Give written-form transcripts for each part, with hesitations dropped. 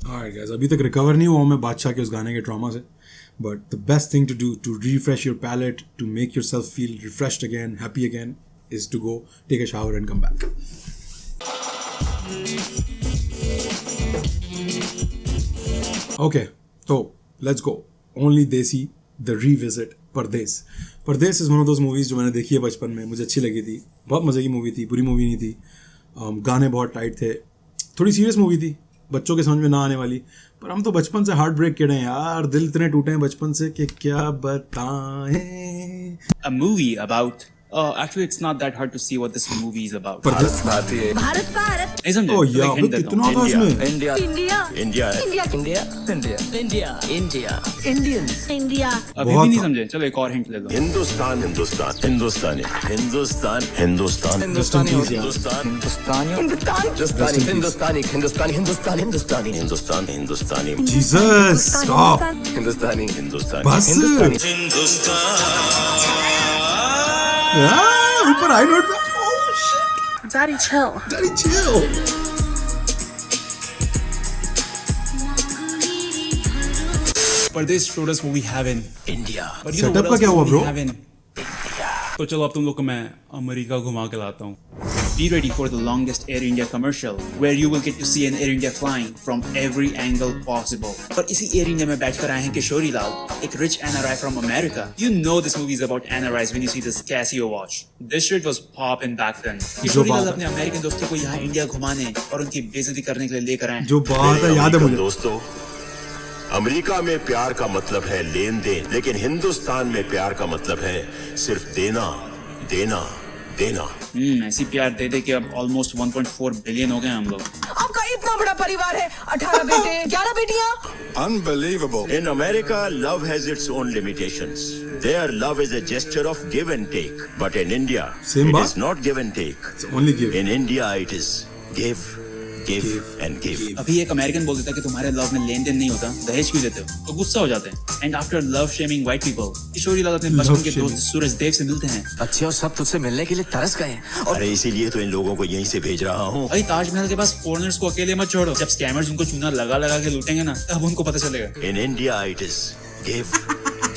Alright guys, अभी तक recover नहीं हुआ मैं बादशाह के उस गाने के ट्रॉमा से. But the best thing to do to refresh your palate, to make yourself feel refreshed again, happy again, is to go take a shower and come back. Okay, so let's go. Only Desi, the revisit, Pardes. Pardes is one of those movies जो मैंने देखी है बचपन में, मुझे अच्छी लगी थी. बहुत मज़े की मूवी थी, बुरी मूवी नहीं थी. गाने बहुत टाइट थे. थोड़ी सीरियस मूवी थी, बच्चों के समझ में ना आने वाली. पर हम तो बचपन से हार्ट ब्रेक किए हैं यार, दिल इतने टूटे हैं बचपन से कि क्या बताएं. A movie about actually it's not that hard to see what this movie is about. Bharat नहीं समझे? Oh yeah, तो एक hint देता कितना हूँ. था इसमें. India India India India India India India India Indians India. अभी बहुत भी नहीं था. समझे? चलो एक और हिंट ले लो. हिंदुस्तान हिंदुस्तान हिंदुस्तानी हिंदुस्तान हिंदुस्तान हिंदुस्तानी हिंदुस्तान हिंदुस्तानी हिंदुस्तानी हिंदुस्तानी हिंदुस्तानी हिंदुस्तानी हिंदुस्तानी हिंदुस्तान हिंदुस्तानी Jesus, stop. हिंदुस्तानी हिंदुस्तानी बस. हिंदुस्तानी Yeah, ऊपर आई नोट पे. Oh shit. Daddy chill. Daddy chill. Pardes showed us what we have in India But you know Setup what का else क्या हुआ, we bro? have in? तो चलो अब तुम लोग को मैं अमेरिका घुमा के लाता हूँ. Be ready for the longest Air India commercial, where you will get to see an Air India flying from every angle possible. पर इसी Air India में बैठकर आए हैं किशोरी लाल, एक rich NRI from America. You know this movie is about NRIs when you see this Casio watch. This shit was popping back then. किशोरी लाल अपने American दोस्तों को यहाँ इंडिया घुमाने और उनकी बेइज्जती करने के लिए लेकर आए. जो बात है याद है मुझे. दोस्तों, अमेरिका में प्यार का मतलब है लेन देन, लेकिन हिंदुस्तान में प्यार का मतलब है सिर्फ देना देना देना. ऐसी प्यार दे दे के अब ऑलमोस्ट 1.4 बिलियन हो गए हम लोग. आपका इतना बड़ा परिवार है, 18 बेटे 11 बेटियां. Unbelievable. In America, love has its own limitations. Their love is a gesture of give and take. But in India, Same it baat? is not give and take. It's only give. In India, it is give, give and give. अभी एक American बोल देता कि तुम्हारे love में लेन then नहीं होता, दहेज क्यों देते हो, तो गुस्सा हो जाते हैं. And after love shaming white people, Kishori Lal अपने बचपन के दोस्त सूरज देव से मिलते हैं. अच्छे और सब तुझसे मिलने के लिए तरस गए और अरे इसीलिए तो इन लोगों को यहीं से भेज रहा हूँ. भाई ताजमहल के पास फॉरेनर्स को अकेले मत छोड़ो. जब स्कैमर्स उनको चूना लगा लगा के लूटेंगे ना, तब उनको पता चलेगा. In India, it is give,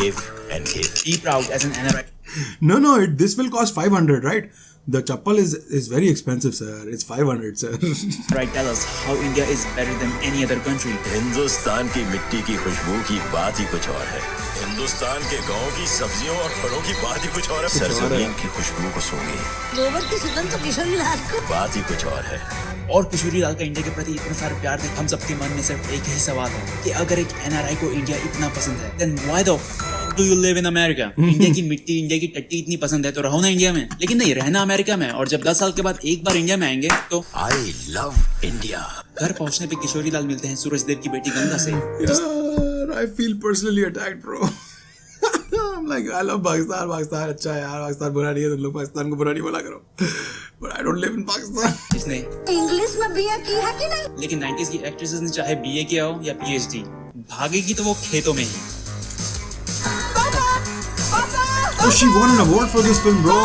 give and give. Be proud as an NRI. No, this will cost 500, right? The chappal is very expensive, sir. It's 500, sir. Right, tell us how India is better than any other country. Hindustan की मिट्टी की खुशबू की बात ही कुछ और है. हिंदुस्तान के गांव की सब्जियों और फलों की बात ही कुछ और है. सरसब्जियों की खुशबू को सूंघे गोबर की सुगंध तो किशोरी लाल को. बात ही कुछ और है. और किशोरी लाल का इंडिया के प्रति इतना सारा प्यार देख हम सबके मन में सिर्फ एक ही सवाल है कि अगर एक NRI को इंडिया इतना पसंद है, then why the do you live in America? India की मिट्टी, इंडिया की टट्टी इतनी पसंद है तो रहो ना इंडिया में. लेकिन नहीं, रहना अमेरिका में. और जब 10 साल के बाद एक बार इंडिया में आएंगे तो I love India. घर पहुंचने पे किशोरी लाल मिलते हैं सूरजदेव की बेटी गंगा से. Yeah, I feel personally attacked, bro. I'm like, I love Pakistan. Pakistan अच्छा है यार, पाकिस्तान बुरा नहीं है, तुम लोग पाकिस्तान को बुरा नहीं बोला करो. But I don't live in Pakistan. इसने इंग्लिश में बीए की है कि नहीं? लेकिन 90s की एक्ट्रेसेस ने चाहे BA किया हो या PhD, भागेगी तो वो खेतों में ही. Oh, she won an award for this film, bro.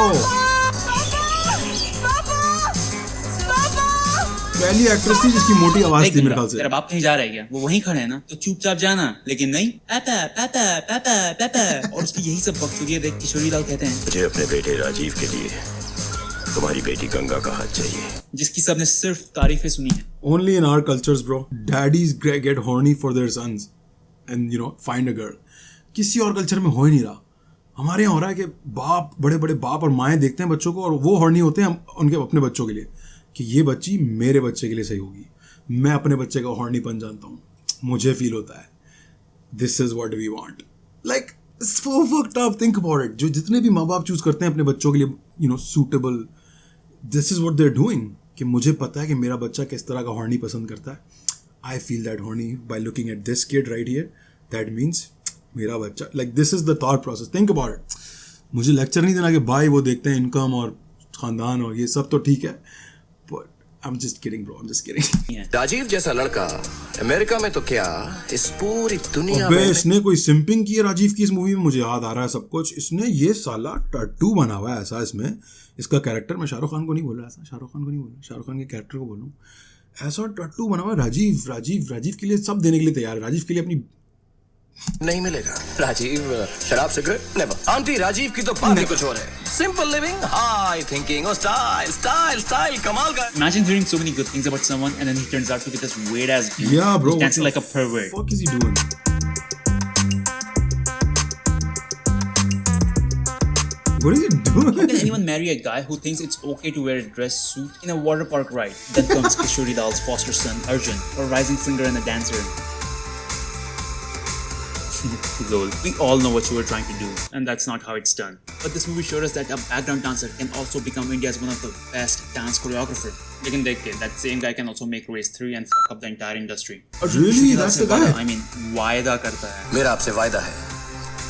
पहली एक्ट्रेस थी जिसकी मोटी आवाज एक थी मिनट, मेरे ख्याल से. तेरा बाप कहीं जा रहा है क्या? वो वहीं खड़े हैं ना, तो चुपचाप जाना. लेकिन नहीं, पापा पापा पापा पापा. और उसकी यही सब बकचोदियां देख किशोरी लाल कहते हैं, मुझे अपने बेटे राजीव के लिए तुम्हारी बेटी गंगा का हाथ चाहिए. जिसकी सबने सिर्फ तारीफें सुनी है. Only in our cultures, bro. Daddies get horny for their sons and find a girl. किसी और कल्चर में हो ही नहीं रहा. हमारे यहाँ हो रहा है कि बाप, बड़े बड़े बाप और माएँ देखते हैं बच्चों को और वो हॉर्नी होते हैं उनके अपने बच्चों के लिए कि ये बच्ची मेरे बच्चे के लिए सही होगी. मैं अपने बच्चे का हॉर्नीपन जानता हूँ, मुझे फील होता है. This is what we want. Like so fucked up. Think about it. जो जितने भी माँ बाप चूज करते हैं अपने बच्चों के लिए suitable, this is what they are doing. कि मुझे पता है कि मेरा बच्चा किस तरह का हॉर्नी पसंद करता है. I feel that horny by looking at this kid right here. That means मेरा बच्चा, like this is the thought process. Think about it. मुझे लेक्चर नहीं देना कि भाई वो देखते हैं इनकम और खानदान और ये सब तो ठीक है, but I am just kidding bro, I am just kidding. Rajiv जैसा लड़का अमेरिका में तो क्या इस पूरी दुनिया अबे में. इसने कोई सिंपिंग की है राजीव की इस मूवी में, मुझे याद आ रहा है सब कुछ. इसने ये साला टैटू बना हुआ है ऐसा. इसमें इसका कैरेक्टर, मैं शाहरुख खान को नहीं बोल रहा, ऐसा शाहरुख खान को नहीं बोल रहा, शाहरुख खान के कैरेक्टर को बोल रहा हूँ. ऐसा टट्टू बना हुआ राजीव के लिए सब देने के लिए तैयार है। राजीव के लिए अपनी नहीं मिलेगा। राजीव शराब सिगरेट नेवर। आंटी राजीव की तो बात ही कुछ और है। सिंपल लिविंग, हाई थिंकिंग और स्टाइल कमाल का। Imagine hearing so many good things about someone and then he turns out to be this weird ass dude. Yeah, bro. Who's dancing like a pervert. What the fuck is he doing? What is he doing? How can anyone marry a guy who thinks it's okay to wear a dress suit in a water park ride? Then comes Kishori Dal's foster son Arjun, a rising singer and a dancer. Lol. We all know what you were trying to do, and that's not how it's done. But this movie showed us that a background dancer can also become India's one of the best dance choreographers. Lekin dekh ke, that same guy can also make Race 3 and fuck up the entire industry. Really? That's the guy? I mean, वायदा करता है. मेरा आपसे वायदा है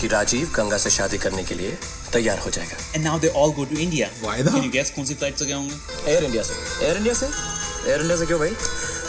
कि राजीव गंगा से शादी करने के लिए तैयार हो जाएगा। And now they all go to India. वायदा? Can you guess कौन सी फ्लाइट से गए होंगे? एयर इंडिया से क्यों भाई?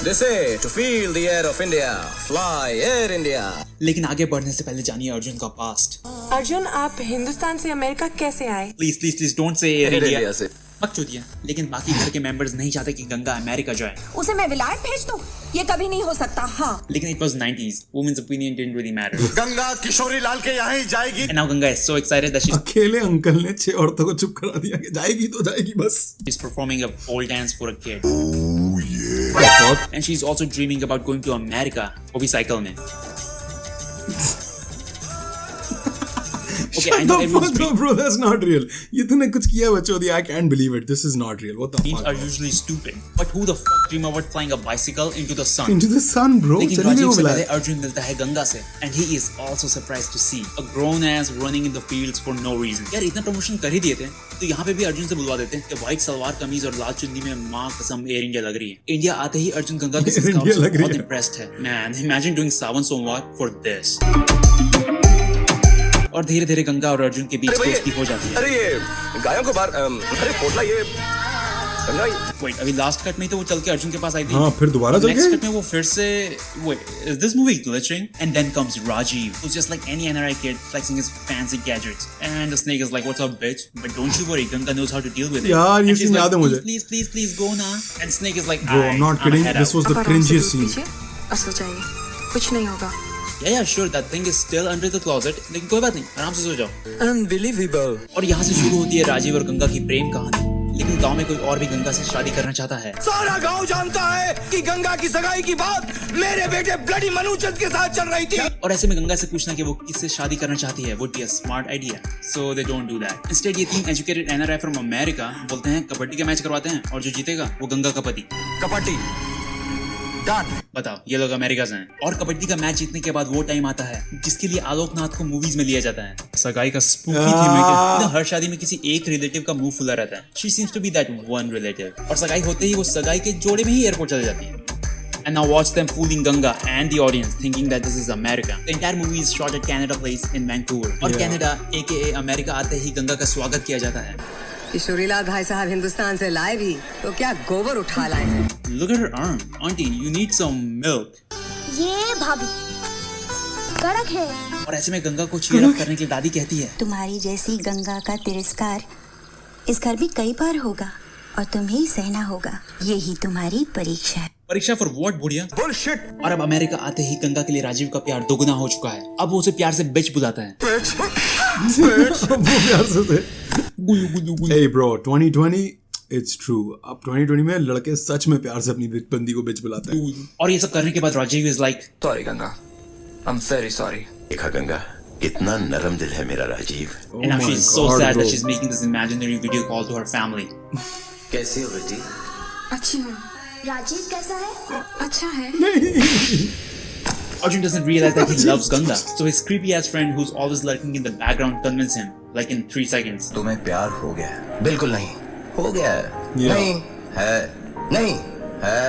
They say to feel the air of India, fly Air India. लेकिन आगे बढ़ने से पहले जानिए अर्जुन का पास्ट. अर्जुन, आप हिंदुस्तान से अमेरिका कैसे आए? Please don't say Air Air India. India से। बकचोदिया. लेकिन बाकी घर के मेंबर्स नहीं चाहते कि गंगा अमेरिका जाए. उसे मैं विलायत भेज दूं? ये कभी नहीं हो सकता. हाँ. लेकिन it was 90s. Women's opinion didn't really matter. Ganga Kishori Lal के यहाँ ही जाएगी। And now Ganga is so excited that अकेले अंकल ने 6 औरतों को चुप करा दिया कि जाएगी तो जाएगी बस। she's performing a pole dance for a kid. Fuck. And she's also dreaming about going to America. वो भी साइकिल में. Okay, I Shut know the everyone's fuck up, bro. That's not real. ये तूने कुछ किया बच्चों I can't believe it. This is not real. What the dreams fuck? are usually stupid. But who the fuck dream about flying a bicycle into the sun? Into the sun, bro. लेकिन चलिए राजीव वो से मिला पहले है। अर्जुन मिलता है गंगा से and he is also surprised to see a grown ass running in the fields for no reason. यार इतना प्रमोशन कर ही दिए थे तो यहाँ पे भी अर्जुन से बुलवा देते हैं कि व्हाइट सलवार कमीज और लाल चुन्नी में माँ कसम एयर इंडिया लग रही है. इंडिया आते ही अर्जुन गंगा के Air India लग रही बहुत है। impressed है. Man, imagine doing सावन सोमवार for this. और धीरे धीरे गंगा और अर्जुन के बीच दोस्ती हो जाती है. अरे ये गायों को बाहर अरे पोटला ये गंगा Wait, अभी लास्ट कट में तो वो चल के अर्जुन के पास आई थी. हाँ, फिर दोबारा चल Next के? cut में वो फिर से wait, is this movie glitching? And then comes Rajiv, who's just like any NRI kid flexing his fancy gadgets. And the snake is like, "What's up, bitch?" But don't you worry, Ganga knows how to deal with it. यार, ये And she's scene like, याद है मुझे. Please go ना. And snake is like, Bro, I'm not kidding. This was the cringiest scene. और सो जाइए, कुछ नहीं होगा. Yeah, sure, that thing is still under the closet. लेकिन कोई बात नहीं, आराम से सो जाओ. Unbelievable. और यहाँ से शुरू होती है राजीव और गंगा की प्रेम कहानी. लेकिन गांव में कोई और भी गंगा से शादी करना चाहता है. सारा गांव जानता है कि गंगा की सगाई की बात मेरे बेटे ब्लडी मनूचंद के साथ चल रही थी. और ऐसे में गंगा से पूछना कि वो किससे शादी करना चाहती है would be a smart idea. So they don't do that. Instead ये 3 educated NRI from America बोलते हैं कबड्डी का मैच करवाते हैं और जो जीतेगा वो गंगा का पति. कबड्डी डन. बताओ ये लोग अमेरिका से हैं और कबड्डी का मैच जीतने के बाद वो टाइम आता है जिसके लिए आलोकनाथ को मूवीज में लिया जाता है. सगाई का स्पूकी थीम है. हर शादी में किसी एक रिलेटिव का मुंह फुला रहता है. She seems to be that one relative. और सगाई होते ही वो सगाई के जोड़े में ही एयरपोर्ट चली जाती है. And now watch them fooling Ganga and the audience thinking that this is America. The entire movie is shot at Canada Place in Vancouver. और Canada aka अमेरिका आते ही गंगा का स्वागत किया जाता है. किशोरीलाल भाई साहब हिंदुस्तान से लाए भी तो क्या गोबर उठा लाए हैं. Look at her arm. Auntie, you need some milk. ये भाभी कड़क है. और ऐसे में गंगा को cheer up करने के लिए दादी कहती है तुम्हारी जैसी गंगा का तिरस्कार इस घर में कई बार होगा और तुम्हें सहना होगा. यही तुम्हारी परीक्षा है. परीक्षा फॉर व्हाट बुढ़िया. बुलशिट. और अब अमेरिका आते ही गंगा के लिए राजीव का प्यार दोगुना हो चुका है. अब वो उसे प्यार से बिच बुलाता है. वो प्यार से थे. Hey bro, 2020, it's true. अब 2020 में लड़के सच में प्यार से अपनी बंदी को बिच बुलाते हैं. और ये सब करने के बाद Rajiv is like sorry Ganga, I am very sorry. देखा गंगा, कितना नरम दिल है मेरा Rajiv. and now my she's so God, sad bro. that she's making this imaginary video call to her family. कैसी हो बेटी? अच्छी हूँ. राजीव कैसा है? अच्छा है. Arjun doesn't realize that he loves Ganga, so his creepy ass friend who's always lurking in the background convinces him, like in 3 seconds. तुम्हें प्यार हो गया? बिल्कुल नहीं. हो गया है. Yeah. नहीं है. नहीं है.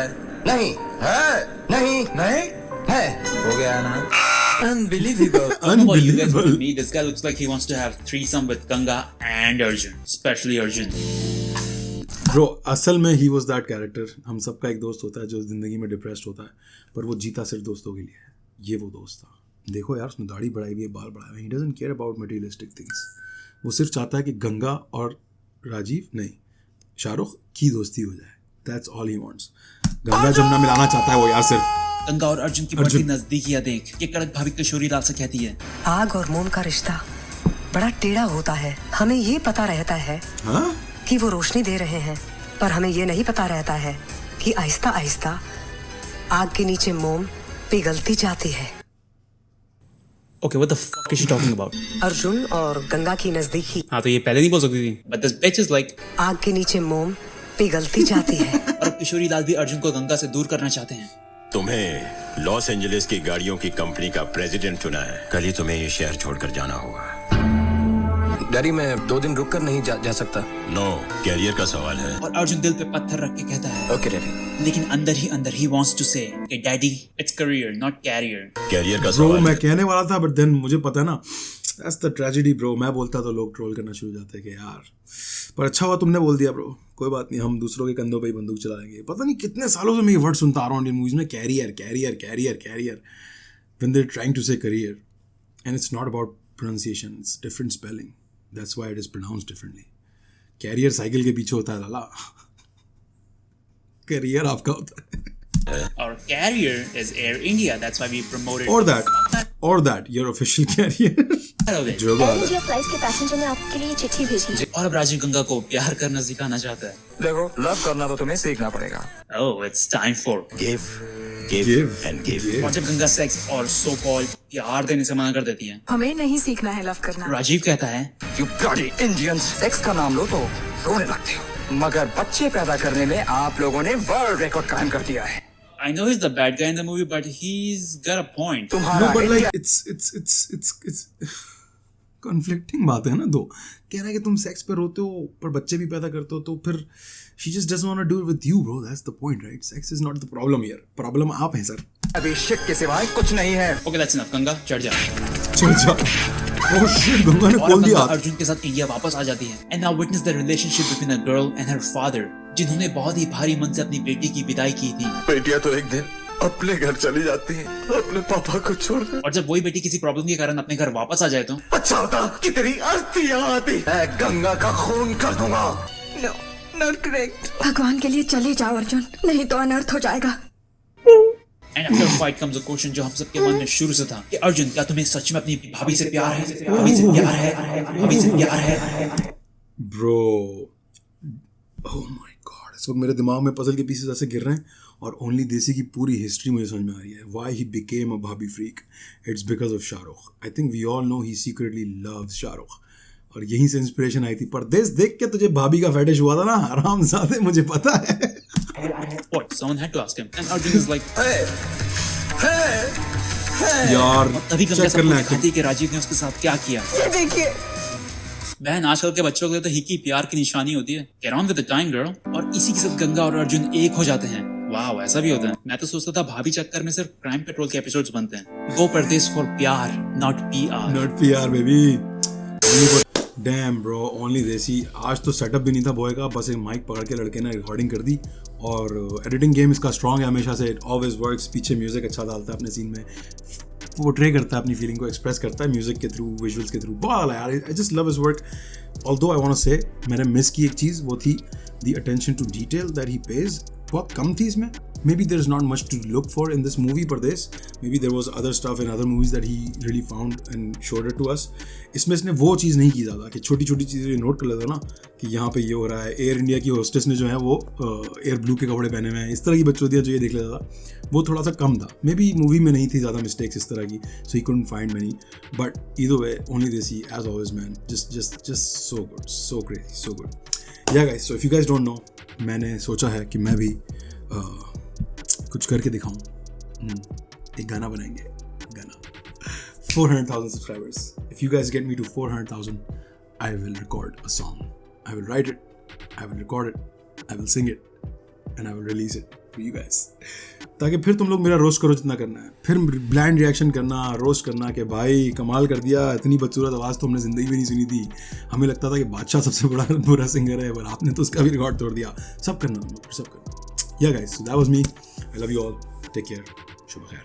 नहीं है. नहीं नहीं है. हो गया ना. Unbelievable. I don't know about you guys, but to Unbelievable. me, this guy looks like he wants to have threesome with Ganga and Arjun, especially Arjun. Bro, असल में he was that character. हम सबका एक दोस्त होता है जो जिंदगी में डिप्रेस्ड होता है पर वो जीता सिर्फ दोस्तों के लिए है. ये वो दोस्त था. देखो यार, उसने दाढ़ी बढ़ाई हुई है, बाल बढ़ाए हुए हैं. He doesn't care about materialistic things. वो सिर्फ चाहता है कि गंगा और राजीव नहीं, शाहरुख की दोस्ती हो जाए. That's all he wants. Ganga Jamuna मिलाना चाहता है वो यार सिर्फ। गंगा और अर्जुन की बढ़ती नजदीकियां देख ये कड़क भाभी किशोरी लाल से कहती है, आग और मोम का रिश्ता बड़ा टेढ़ा होता है। हमें ये पता रहता है कि वो रोशनी दे रहे हैं, पर हमें ये नहीं पता रहता है कि आहिस्ता आहिस्ता आग के नीचे मोम पिघलती जाती है। Okay, what the fuck is she talking about? Arjun और गंगा की नजदीकी। हाँ तो ये पहले नहीं बोल सकती थी। But this bitch is like आग के नीचे मोम पिघलती जाती है। और किशोरी लाल भी अर्जुन को गंगा से दूर करना चाहते हैं। तुम्हें लॉस एंजलिस की गाड़ियों की कंपनी का प्रेसिडेंट चुना है। कल ही तुम्हें ये शहर छोड़कर जाना होगा। डैडी मैं 2 दिन रुक कर नहीं जा सकता। नो, कैरियर का सवाल है। और अर्जुन दिल पे पत्थर रख के कहता है, ओके डैडी। लेकिन अंदर ही wants to say कि daddy it's career not carrier. Carrier का ब्रो सवाल मैं है। कहने वाला था, बट देन मुझे पता है ना, दैट्स द ट्रेजेडी ब्रो। मैं बोलता तो लोग ट्रोल करना शुरू हो जाते हैं कि यार, पर अच्छा हुआ तुमने बोल दिया ब्रो। कोई बात नहीं, हम दूसरों के कंधों पे ही बंदूक चलाएंगे। पता नहीं कितने सालों से मैं ये वर्ड सुनता आ रहा हूँ इंडियन मूवीज में, carrier carrier carrier carrier, when they are trying to say career and it's not about pronunciation, it's different spelling, that's why it is pronounced differently. Carrier cycle के पीछे होता है लाला, करियर आपका होता है। Our carrier is Air India, that's why we promoted or that your official carrier। जो बात है। इंडिया फ्लाइट के पैसेंजर ने आपके लिए चिट्ठी भेजी है। और अब राजीव गंगा को प्यार करना सिखाना चाहता है। देखो लव करना तो तुम्हें सीखना पड़ेगा। Oh, it's time for give and give. और जब गंगा सेक्स और सो कॉल्ड प्यार देने से मना कर देती है, हमें नहीं सीखना है लव करना। राजीव कहता है, You bloody Indians! सेक्स का नाम लो तो रोने लगते हो, मगर बच्चे पैदा करने में आप लोगों ने वर्ल्ड रिकॉर्ड कायम कर दिया है। I know he's the bad guy in the movie, but he's got a point. तुम्हारा No, but India- like it's conflicting बात है ना। दो कह रहा है कि तुम सेक्स पे रोते हो पर बच्चे भी पैदा करते हो, तो फिर she just doesn't want to do it with you, bro. That's the point, right? Sex is not the problem here. Problem आप हैं सर। अभी शिट के सिवाय कुछ नहीं है। Okay, that's enough. गंगा चढ़ जा। चल जा। Oh shit, गंगा ने और खोल अब दिया। गंगा अर्जुन के साथ इंडिया वापस आ जाती है। And now witness the relationship between a girl and her father, जिन्होंने बहुत ही भारी मन से अपनी बेटी की विदाई की थी। बेटियां तो एक दिन अपने घर चली जाती हैं, अपने पापा को छोड़कर। और जब वही बेटी किसी प्रॉब्लम के कारण अपने घर वापस आ जाए तो अच्छा होता कि तेरी अर्थी आती है, गंगा का खून कर दूंगा। No, not correct. भगवान के लिए चले जाओ अर्जुन, नहीं तो अनर्थ हो जाएगा। And after fight comes a question जो हम सबके मन में शुरू से था कि अर्जुन क्या तुम्हें सच में अपनी भाभी से प्यार है? भाभी से प्यार है? भाभी से प्यार है? Bro, oh my God, इस वक्त मेरे दिमाग में पजल के पीसेस ऐसे गिर रहे हैं और ओनली देसी की पूरी हिस्ट्री मुझे समझ में आ रही है। Why he became a भाभी freak? It's because of Shahrukh. I think we all know he secretly loves Shahrukh और यहीं से इंस्पिरेशन आई थी। परदेश देख के तुझे भाभी का फैटिश हुआ था ना हरामजादे, मुझे पता है। What? Someone had to ask him. And Arjun is like, यार तभी गंगा चेक कर सबको लें दिखाती है कि राजीव ने उसके साथ क्या किया। ये देखिए। बहन आजकल के बच्चों के लिए तो हिकी प्यार की निशानी होती है। Get on with the time, girl। और इसी के साथ गंगा और अर्जुन एक हो जाते हैं। वाह, ऐसा भी होता है। मैं तो सोचता था भाभी चक्कर में सिर्फ क्राइम पेट्रोल के एपिसोड्स बनते हैं। गो परदेश फॉर प्यार, not PR। Not PR baby. Damn bro, only देसी। आज तो सेटअप भी नहीं था बॉय का, बस एक माइक पकड़ के लड़के ने रिकॉर्डिंग कर दी और एडिटिंग गेम इसका स्ट्रॉन्ग है हमेशा से। It always works. पीछे म्यूजिक अच्छा डालता है अपने सीन में, पोर्ट्रे करता है अपनी फीलिंग को, एक्सप्रेस करता है म्यूजिक के थ्रू, विजुअल्स के थ्रू। बहुत यार, I just love his work. Although I want to say मैंने मिस की एक चीज़, वो थी the attention to detail that he pays. बहुत कम थी इसमें। Maybe there's not much to look for in this movie, Pardesh. Maybe there was other stuff in other movies that he really found and showed it to us. इसमें इसने वो चीज़ नहीं की ज़्यादा कि छोटी छोटी चीज़ें नोट कर लेता ना कि यहाँ पे ये हो रहा है। एयर इंडिया की होस्टेस ने जो है वो एयर ब्लू के कपड़े पहने हुए हैं, इस तरह की बकचोदियाँ जो ये देख लेता था वो थोड़ा सा कम था। मे बी मूवी में नहीं थी ज़्यादा मिस्टेक्स इस तरह की, so he couldn't find many. But either way, only Desi as always, man, just so good, so crazy, so good. Yeah guys, so if you guys don't know, मैंने सोचा है कि मैं भी कुछ करके दिखाऊं। एक गाना बनाएंगे। गाना 400,000 subscribers. If you guys get me to 400,000, I will record a song. I will write it, I will record it, I will sing it, and I will release it to you guys. ताकि फिर तुम लोग मेरा roast करो जितना करना है, फिर ब्लाइंड रिएक्शन करना, रोस्ट करना कि भाई कमाल कर दिया, इतनी बदसूरत आवाज़ तो हमने ज़िंदगी में नहीं सुनी थी। हमें लगता था कि बादशाह सबसे बड़ा बुरा सिंगर है, पर आपने तो उसका भी रिकॉर्ड तोड़ दिया। सब करना तुम लोग, सब करना। Yeah guys, so that was me. I love you all. Take care. Shubha khair.